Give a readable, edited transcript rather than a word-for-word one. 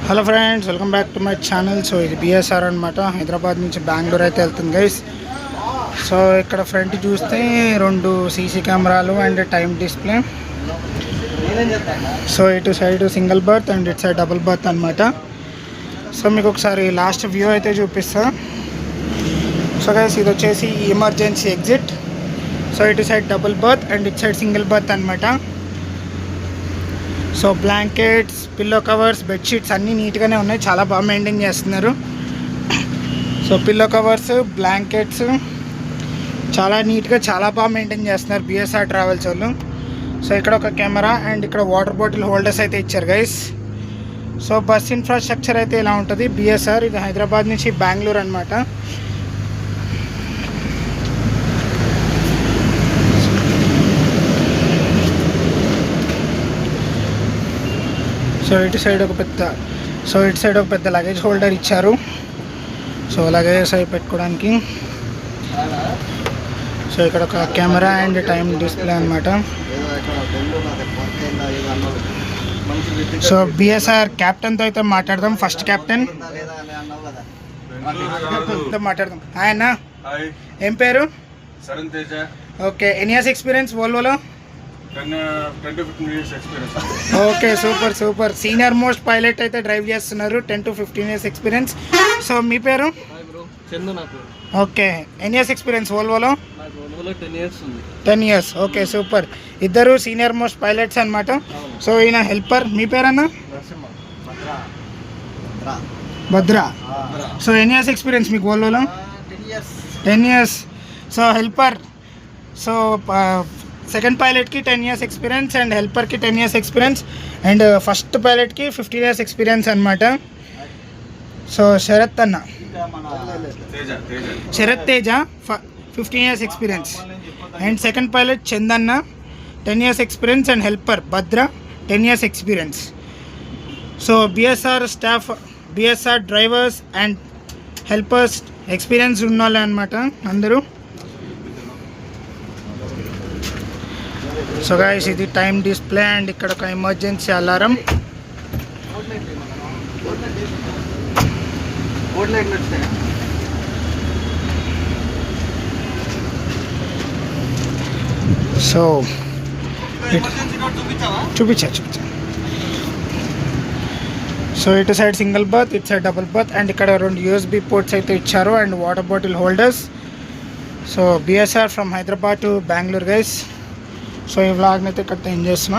Hello friends, welcome back to my channel. So ఇది BSR అనమాట. హైదరాబాద్ నుంచి బెంగళూరు అయితే వెళ్తుంది గైస్. సో ఇక్కడ ఫ్రంట్ చూస్తే 2 సీసీ కెమెరాలు అండ్ టైం డిస్ప్లే. సో ఇటు సైడ్ సింగిల్ బర్త్ అండ్ ఇటు సైడ్ డబుల్ బర్త్ అనమాట. సో మీకు ఒకసారి లాస్ట్ వ్యూ అయితే చూపిస్తా. సో గైస్ ఇది వచ్చేసి ఎమర్జెన్సీ ఎగ్జిట్. సో ఇటు సైడ్ డబుల్ బర్త్ అండ్ ఇటు సైడ్ సింగిల్ బర్త్ అనమాట. So blankets, pillow covers, bedsheets అన్నీ నీట్గానే ఉన్నాయి, చాలా బాగా మెయింటైన్ చేస్తున్నారు. సో పిల్లో కవర్స్, బ్లాంకెట్స్ చాలా నీట్గా చాలా బాగా మెయింటైన్ చేస్తున్నారు బిఎస్ఆర్ ట్రావెల్స్ వాళ్ళు. సో ఇక్కడ ఒక కెమెరా అండ్ ఇక్కడ వాటర్ బాటిల్ హోల్డర్స్ అయితే ఇచ్చారు గైస్. సో బస్ ఇన్ఫ్రాస్ట్రక్చర్ అయితే ఇలా ఉంటుంది బిఎస్ఆర్. ఇది హైదరాబాద్ నుంచి బెంగళూరు అనమాట. సో ఇటు సైడ్ ఒక పెద్ద లగేజ్ హోల్డర్ ఇచ్చారు. సో లగేజ్ అవి పెట్టుకోవడానికి. సో ఇక్కడ ఒక కెమెరా అండ్ టైం డిస్ప్లే అనమాట. సో బిఎస్ఆర్ క్యాప్టెన్తో అయితే మాట్లాడదాం. ఫస్ట్ క్యాప్టెన్ మాట్లాడదాం. హాయ్ అన్న, ఏం పేరు? ఓకే, ఎన్ని ఇయర్స్ ఎక్స్పీరియన్స్ వోల్వోలో? 10-15 years experience. Okay, super. Senior most pilot అయితే డ్రైవ్ చేస్తున్నారు. 10 to 15 years ఎక్స్పీరియన్స్. సో మీ పేరు? ఓకే, ఎన్ని ఇయర్స్ ఎక్స్పీరియన్స్ వోల్వోలో? 10 years. Okay, super. ఇద్దరు సీనియర్ మోస్ట్ పైలట్స్ అనమాట. సో ఈయన హెల్పర్. మీ పేరన్నా? భద్రా. సో ఎన్ని ఇయర్స్ ఎక్స్పీరియన్స్ మీకు వోల్వోలో? 10 years. So helper. So second పైలట్కి 10 years ఎక్స్పీరియన్స్ అండ్ హెల్పర్కి 10 years experience and first పైలట్కి 15 years experience అనమాట. So Sharath Teja 15 years experience and second pilot Chandanna 10 years experience and helper Bhadra 10 years experience. So BSR staff, BSR drivers and helpers experience ఉన్న వాళ్ళే అనమాట అందరూ. So guys ఇది time display and ఇక్కడ ఒక emergency alarm. So చూపించా. So ఇటు సైడ్ సింగిల్ బర్త్, ఇటు సైడ్ డబుల్ బర్త్ అండ్ ఇక్కడ 2 USB పోర్ట్స్ అయితే ఇచ్చారు and water bottle holders. So BSR from Hyderabad to Bengaluru guys. So ఈ వ్లాగ్ని అయితే ఇక్కడ ఎండ్ చేస్తున్నా.